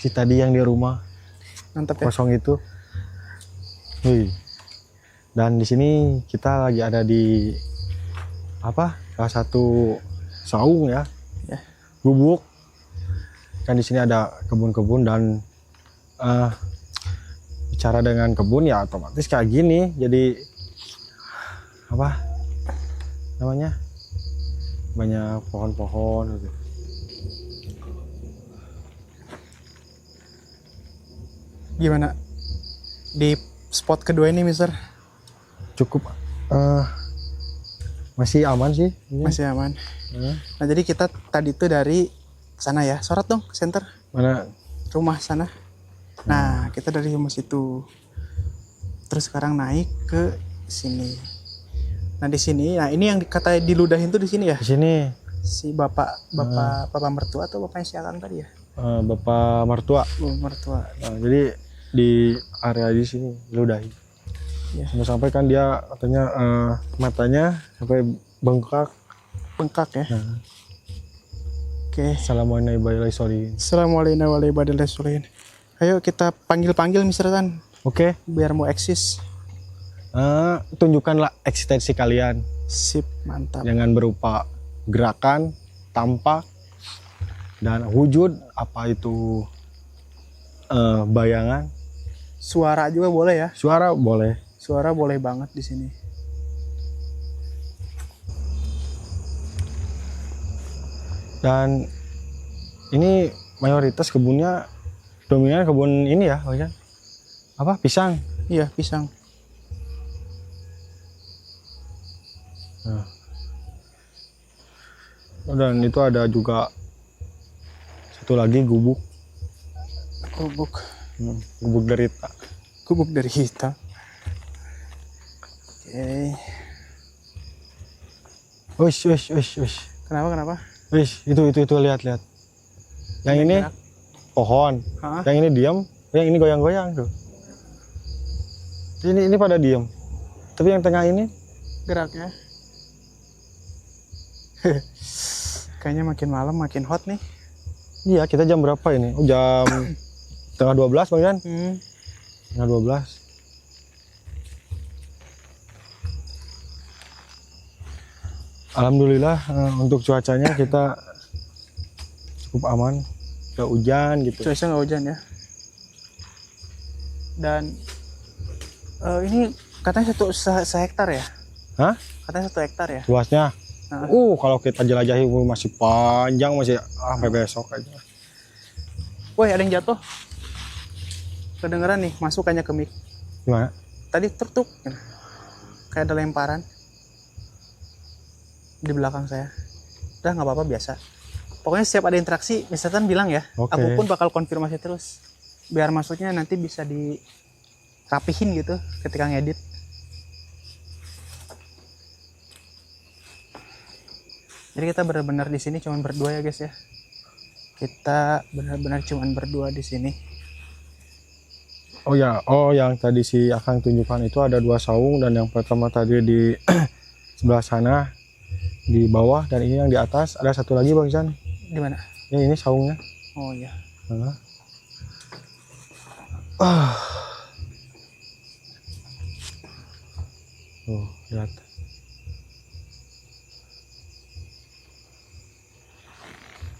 si tadi yang di rumah Mantap ya. kosong itu. Wih. Dan di sini kita lagi ada di apa? Salah satu saung ya. Ya. Gubuk. Kan di sini ada kebun-kebun dan bicara dengan kebun ya otomatis kayak gini. Jadi apa namanya? Banyak pohon-pohon gitu. Gimana di spot kedua ini, Mister? Cukup masih aman sih. Masih aman. Nah, jadi kita tadi tuh dari sana ya. Sorot dong ke center. Mana? Rumah sana. Nah, kita dari rumah situ. Terus sekarang naik ke sini. Nah, di sini, nah ini yang kata diludahin tuh di sini ya. Di sini Si bapak mertua atau bapaknya si Akang tadi ya? bapak mertua. Bapak mertua. Jadi di area di sini ludahi. Ya. Sampai kan dia katanya matanya sampai bengkak. Bengkak ya. Nah. Oke. Assalamualaikum warahmatullahi wabarakatuh. Assalamualaikum warahmatullahi wabarakatuh. Ayo kita panggil-panggil Mister Tan. Oke. Biar mau eksis. Tunjukkanlah eksistensi kalian. Sip, mantap. Jangan berupa gerakan, tampak, dan wujud. Apa itu bayangan. Suara juga boleh ya. Suara boleh. Suara boleh banget di sini. Dan ini mayoritas kebunnya dominan kebun ini ya, Pak. Apa? Pisang. Iya, pisang. Nah. Dan itu ada juga satu lagi gubuk. Gubuk. Gubuk derita. Gubuk dari kita. Oke. Wish. Kenapa? Wish, itu lihat. Yang ini Gerak. pohon. Hah? Yang ini diam, yang ini goyang-goyang tuh. Ini pada diam. Tapi yang tengah ini Geraknya. Kayaknya makin malam makin hot nih. iya, kita jam berapa ini? Oh, jam setengah 12, Bang Jan. Setengah 12. Alhamdulillah untuk cuacanya kita cukup aman, gak hujan gitu. Cuaca nggak hujan ya. Dan ini katanya se hektar ya? Hah? Katanya 1 hektar ya? Luasnya? Nah. Kalau kita jelajahi masih panjang, masih sampai besok aja. Woi, ada yang jatuh. Kedengeran nih, masuk kayaknya ke mic. Gimana? Tadi tertuk. Kayak ada lemparan di belakang saya. Udah nggak apa-apa, biasa. Pokoknya setiap ada interaksi, misalkan bilang ya. Oke. Aku pun bakal konfirmasi terus. Biar maksudnya nanti bisa dirapihin gitu ketika ngedit. Jadi kita benar-benar di sini cuma berdua ya guys ya. Kita benar-benar cuma berdua di sini. Oh ya, yang tadi si Akang tunjukkan itu ada 2 saung, dan yang pertama tadi di sebelah sana di bawah, dan ini yang di atas ada satu lagi, Bang Jan. Di mana? Ya ini saungnya. Oh iya. Lihat.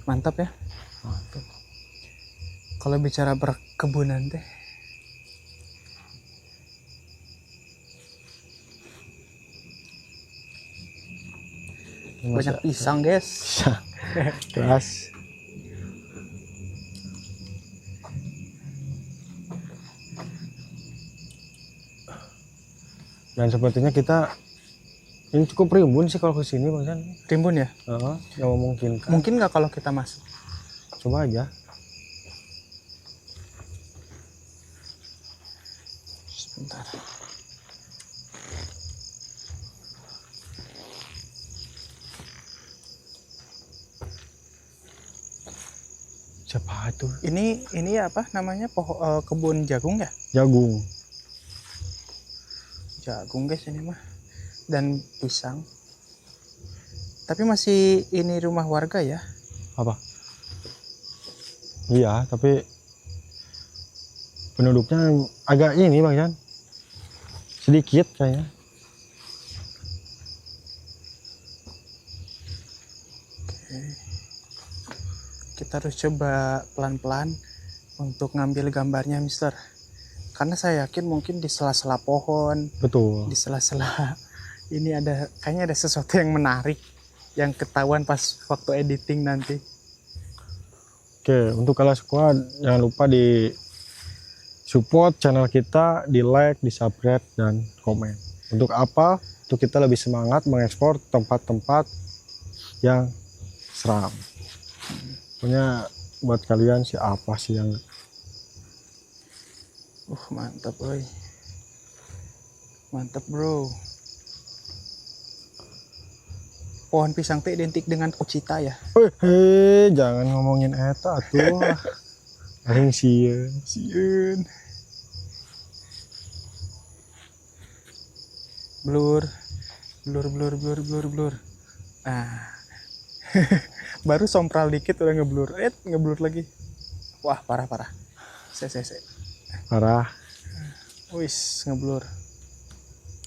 Mantap ya. Mantap. Kalau bicara perkebunan teh, banyak pisang guys. Keras. Dan sepertinya kita ini cukup rimbun sih kalau kesini, Bang Jan. Rimbun ya? Yang memungkinkan. Mungkin nggak kalau kita masuk? Coba aja. Sebentar. Siapa tuh? Ini apa namanya, kebun jagung ya? Jagung. Jagung guys ini mah. Dan pisang. Tapi masih ini rumah warga ya? Apa? Iya, tapi penduduknya agak ini Bang Jan, sedikit kayaknya. Kita harus coba pelan-pelan untuk ngambil gambarnya, Mister. Karena saya yakin mungkin di sela-sela pohon, Betul. di sela-sela ini kayaknya ada sesuatu yang menarik yang ketahuan pas waktu editing nanti. Oke, untuk kalian semua jangan lupa di support channel kita, di like, di subscribe, dan komen. Untuk apa? Untuk kita lebih semangat mengekspor tempat-tempat yang seram. Pokoknya buat kalian siapa sih yang Mantap, boy. Mantap, bro. Pohon pisang teh identik dengan Ocita ya. jangan ngomongin eta tuh. Aing sieun. Blur. Nah. Baru sompral dikit udah ngeblur lagi. Wah, parah. Se. Parah. Wis, ngeblur.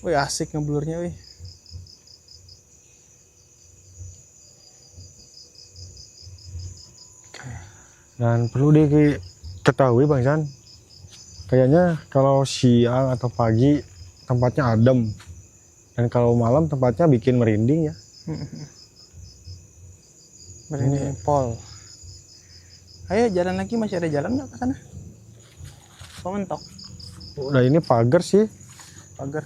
Wih, asik ngeblurnya, wih. Dan perlu diketahui Bang Jan, kayaknya kalau siang atau pagi tempatnya adem, dan kalau malam tempatnya bikin merinding ya. Merinding pol. Ayo jalan lagi, masih ada jalan nggak ke sana? Kok mentok? Udah ini pagar sih. Pagar.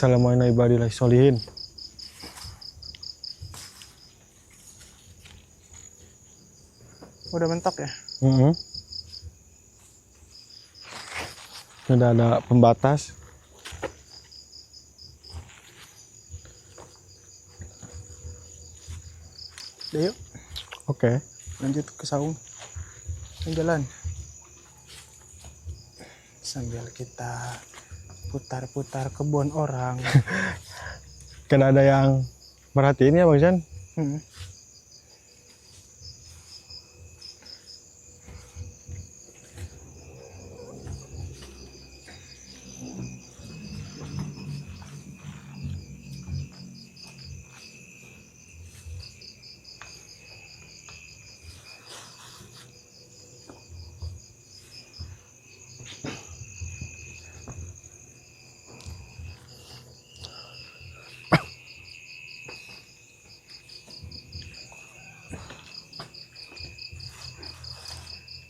Assalamualaikum warahmatullahi wabarakatuh. Udah mentok ya? Udah ada pembatas. Udah yuk, Oke. lanjut ke saung. Jalan. Sambil kita putar-putar kebun orang. Kan ada yang merhatiin ya Bang Jan.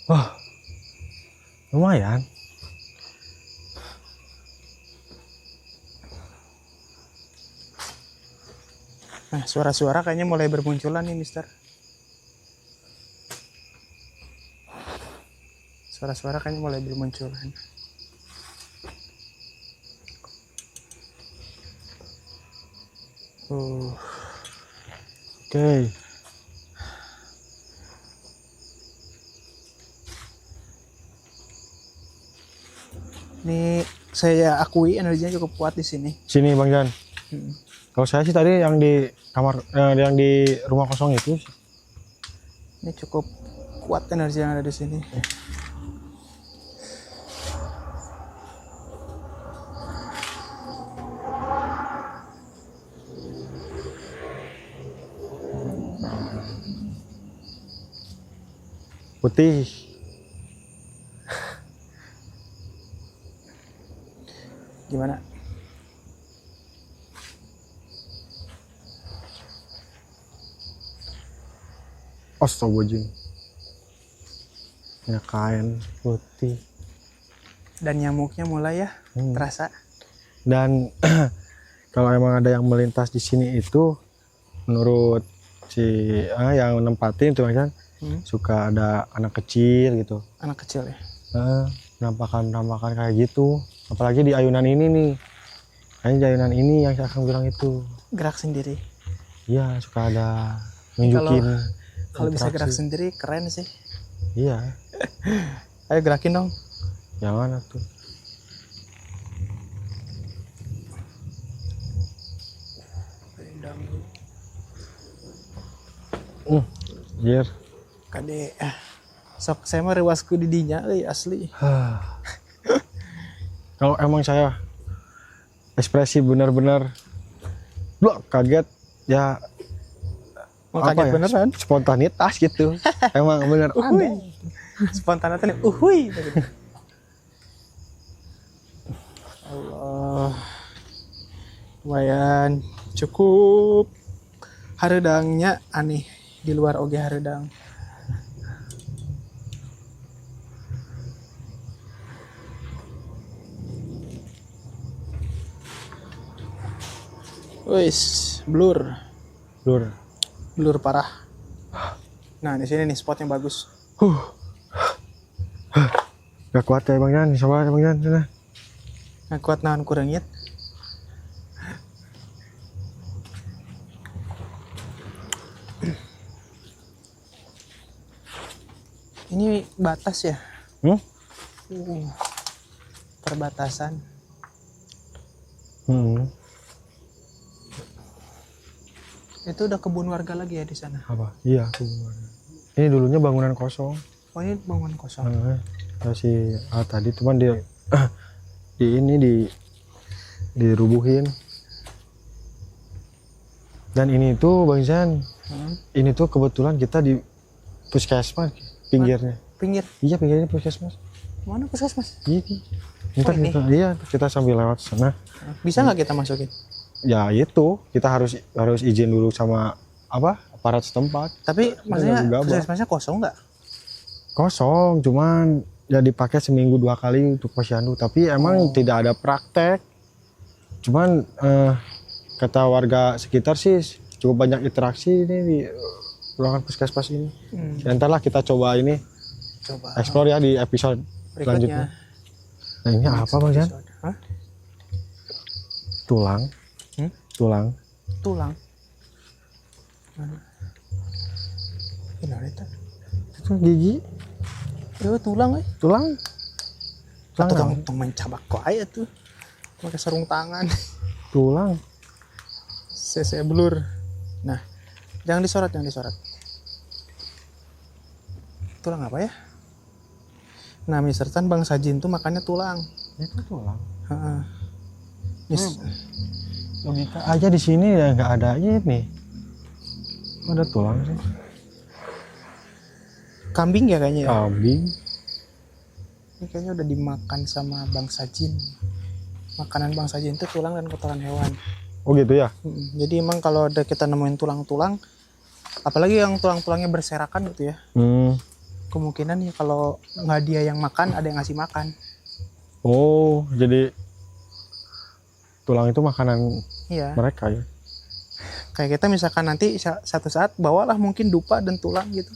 Wah, lumayan. Nah, suara-suara kayaknya mulai bermunculan nih, Mister. Suara-suara kayaknya mulai bermunculan. Oke. Ini saya akui energinya cukup kuat di sini. Sini Bang Jan. Kalau saya sih tadi yang di kamar, yang di rumah kosong itu. Ini cukup kuat energi yang ada di sini. Putih. Gimana? Astagfirullahaladzim. Ya kain putih. Dan nyamuknya mulai ya terasa. Dan kalau emang ada yang melintas di sini itu, menurut si yang nempatin itu kan suka ada anak kecil gitu. Anak kecil ya. Penampakan kayak gitu. Apalagi di ayunan ini nih. Kayaknya di ayunan ini yang saya akan bilang itu. Gerak sendiri. Iya, suka ada nunjukin. Kalau bisa gerak sendiri keren sih. Iya. Ayo gerakin dong. Jangan atuh. Anjir. Kade sok saya mah rewasku di dinya asli. Kalau emang saya ekspresi benar-benar kaget ya, Kaget beneran. spontanitas gitu. Emang bener ada. Spontan nih uhuy. Allah, lumayan cukup hareudangnya aneh di luar oge hareudang. Wis, blur parah. Nah di sini nih spot yang bagus. Gak kuat ya Bang Jan, coba Bang Jan sana. Nah, kuat nahan kurangit. Ini batas ya? Perbatasan. Itu udah kebun warga lagi ya di sana? Apa? Iya, ini dulunya bangunan kosong. Oh ini bangunan kosong. Si tadi cuman dia dirubuhin. Dan ini tuh Bang Jan, ini tuh kebetulan kita di puskesmas pinggirnya. Pinggir? Iya, pinggirnya puskesmas. Mana puskesmas? Iya. Kita sambil lewat sana. Bisa nggak kita masukin? Ya itu, kita harus izin dulu sama aparat setempat. Tapi maksudnya puskesmasnya kosong nggak? Kosong, cuman ya dipakai seminggu 2 kali untuk posyandu. Tapi emang tidak ada praktek. Cuman kata warga sekitar sih cukup banyak interaksi ini di ruangan puskesmas ini. Ya, ntar lah kita coba explore ya di episode selanjutnya. Nah ini apa Bang Jan? Tulang. Mana? Ini itu. Itu gigi. Itu tulang Tulang. Tukang mencabak kok aja tuh. Pakai sarung tangan. Tulang. Saya blur. Nah, jangan disorot. Tulang apa ya? Nah, Mr. Tan Bang Sajin tuh makannya tulang. Itu tulang. Yes. Logika aja di sini ya nggak ada ini. Ada tulang sih. Kambing ya kayaknya ya? Kambing. Ini kayaknya udah dimakan sama Bang Sajin. Makanan Bang Sajin itu tulang dan kotoran hewan. Oh gitu ya? Jadi emang kalau ada kita nemuin tulang-tulang, apalagi yang tulang-tulangnya berserakan gitu ya, kemungkinan ya kalau nggak dia yang makan, ada yang ngasih makan. Oh, jadi tulang itu makanan mereka ya? Kayak kita misalkan nanti satu saat bawalah mungkin dupa dan tulang gitu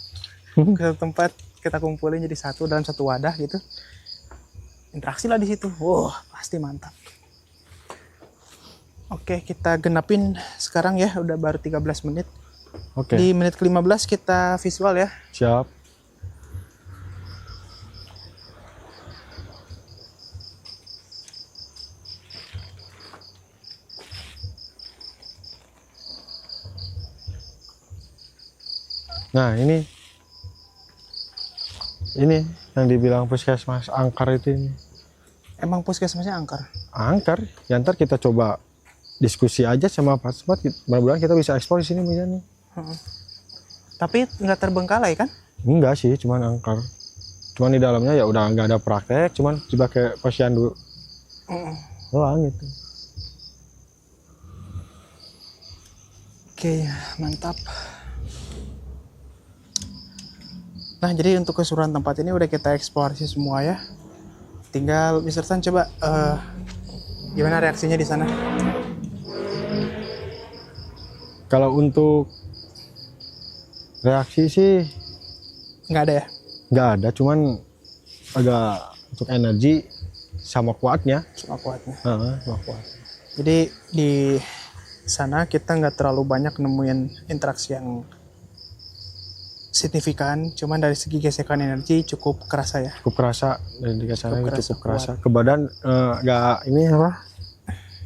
ke satu tempat, kita kumpulin jadi satu dalam satu wadah gitu, interaksi lah di situ. Wah, pasti mantap. Oke, kita genapin sekarang ya, udah baru 13 menit. Oke. Di menit ke-15 kita visual ya. Siap. Nah, ini yang dibilang puskesmas angker itu ini. Emang puskesmasnya angker? Angker. Ya ntar kita coba diskusi aja sama Pak Smart, mudah-mudahan kita bisa eksplor di sini nih. Tapi nggak terbengkalai kan? Enggak sih, cuman angker. Cuman di dalamnya ya udah nggak ada praktek, cuman coba kayak posyandu doang gitu. Oke, mantap. Nah, jadi untuk keseluruhan tempat ini udah kita eksplorasi semua ya. Tinggal Mr. Tan coba gimana reaksinya di sana? Kalau untuk reaksi sih nggak ada ya? Nggak ada, cuman agak untuk energi sama kuatnya. Sama kuatnya. Sama kuat. Jadi di sana kita nggak terlalu banyak nemuin interaksi yang signifikan, cuman dari segi gesekan energi cukup kerasa ya. Cukup kerasa dari sana cukup kerasa. Kuat. Ke badan nggak ini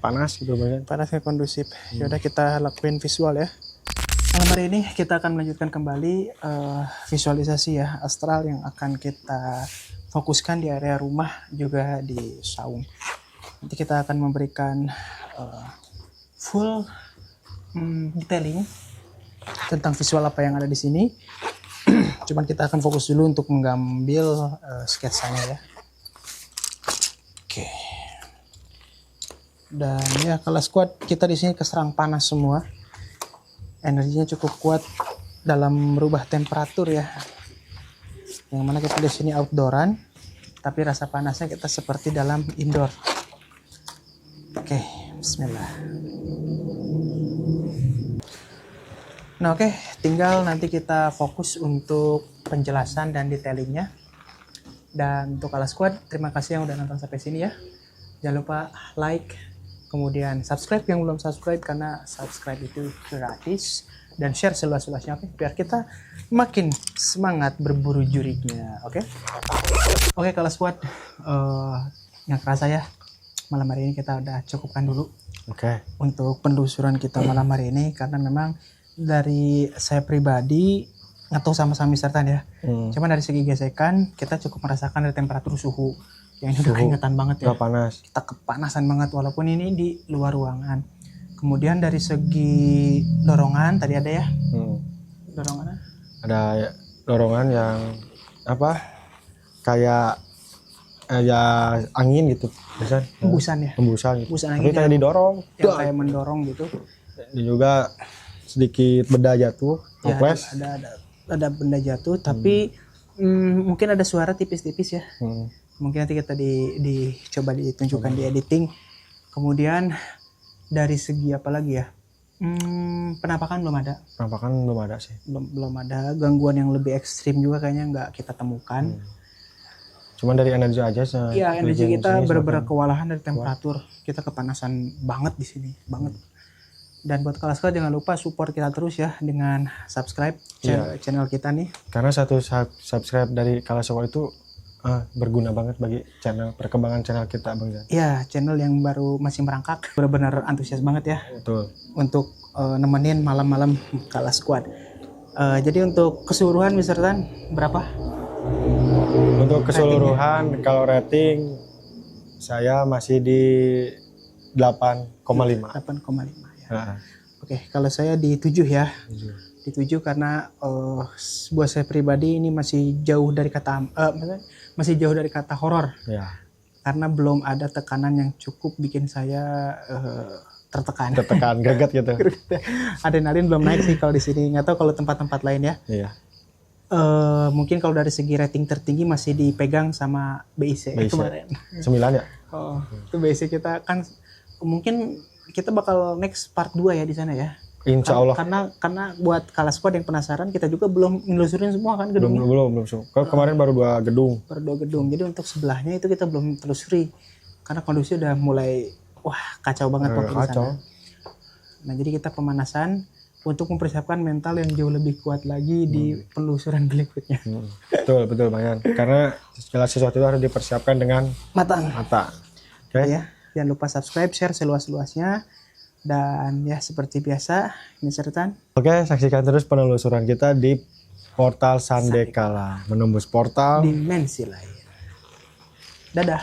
panas gitu badan. Panasnya kondusif. Ya udah kita lakuin visual ya. Malam hari ini kita akan melanjutkan kembali visualisasi ya astral yang akan kita fokuskan di area rumah juga di saung. Nanti kita akan memberikan full detailing tentang visual apa yang ada di sini. Cuman kita akan fokus dulu untuk mengambil sketsanya ya. Oke. Dan ya kalau squad kita di sini keserang panas semua. Energinya cukup kuat dalam merubah temperatur ya. Yang mana kita di sini outdooran, tapi rasa panasnya kita seperti dalam indoor. Oke, bismillah. Nah oke, tinggal nanti kita fokus untuk penjelasan dan detailingnya. Dan untuk Kala Squad, terima kasih yang udah nonton sampai sini ya. Jangan lupa like, kemudian subscribe yang belum subscribe karena subscribe itu gratis, dan share seluas-luasnya, oke? Biar kita makin semangat berburu jurinya, oke? Oke Kala Squad, nggak kerasa ya, malam hari ini kita udah cukupkan dulu untuk penelusuran kita malam hari ini, karena memang dari saya pribadi nggak tahu sama-sama Mistertan ya, cuman dari segi gesekan kita cukup merasakan dari temperatur suhu yang ini udah keringetan banget ya. Panas. Kita kepanasan banget walaupun ini di luar ruangan. Kemudian dari segi dorongan tadi ada ya. Dorongan. Ada dorongan yang apa? Kayak ya angin gitu, biasanya. Hembusan ya. Hembusan gitu. Hembusan Tapi angin kayak didorong. Yang kayak mendorong gitu. Dan juga sedikit benda jatuh. Ya, ada benda jatuh tapi mungkin ada suara tipis-tipis ya. Mungkin nanti kita dicoba ditunjukkan di editing. Kemudian dari segi apa lagi ya, penampakan belum ada. Penampakan belum ada sih. Belum ada. Gangguan yang lebih ekstrim juga kayaknya nggak kita temukan. Cuman dari energi aja. Iya, energi kita benar-benar kewalahan dari temperatur. Kita kepanasan banget di sini, banget. Dan buat Kala Squad jangan lupa support kita terus ya dengan subscribe channel kita nih. Karena satu subscribe dari Kala Squad itu berguna banget bagi perkembangan channel kita, Bang Zan. Iya, channel yang baru masih merangkak, benar-benar antusias banget ya. Betul. Untuk nemenin malam-malam Kala Squad. Jadi untuk keseluruhan Mr. Tan berapa? Untuk keseluruhan kalau rating saya masih di 8,5. 8,5 ya. Oke, kalau saya di 7 ya. Di 7 karena buat saya pribadi ini masih jauh dari kata horor ya, karena belum ada tekanan yang cukup bikin saya tertekan greget gitu. Adrenalin belum naik sih kalau di sini, nggak tahu kalau tempat-tempat lain ya. Iya. Mungkin kalau dari segi rating tertinggi masih dipegang sama BIC. Kemarin 9 ya. Itu BIC kita kan mungkin kita bakal next part 2 ya di sana ya. Insya Allah. Karena buat Kala Squad yang penasaran, kita juga belum nelusurin semua kan gedungnya. Belum. Kemarin baru 2 gedung. Jadi untuk sebelahnya itu kita belum telusuri. Karena kondisi udah mulai kacau banget waktu di sana. Nah, jadi kita pemanasan untuk mempersiapkan mental yang jauh lebih kuat lagi di penelusuran berikutnya. Betul Bang Yan. Karena segala sesuatu itu harus dipersiapkan dengan matang. Oke. Ya, jangan lupa subscribe, share seluas-luasnya. Dan ya seperti biasa, Mr. Tan. Oke, saksikan terus penelusuran kita di portal Sandekala, menembus portal dimensi lain. Dadah.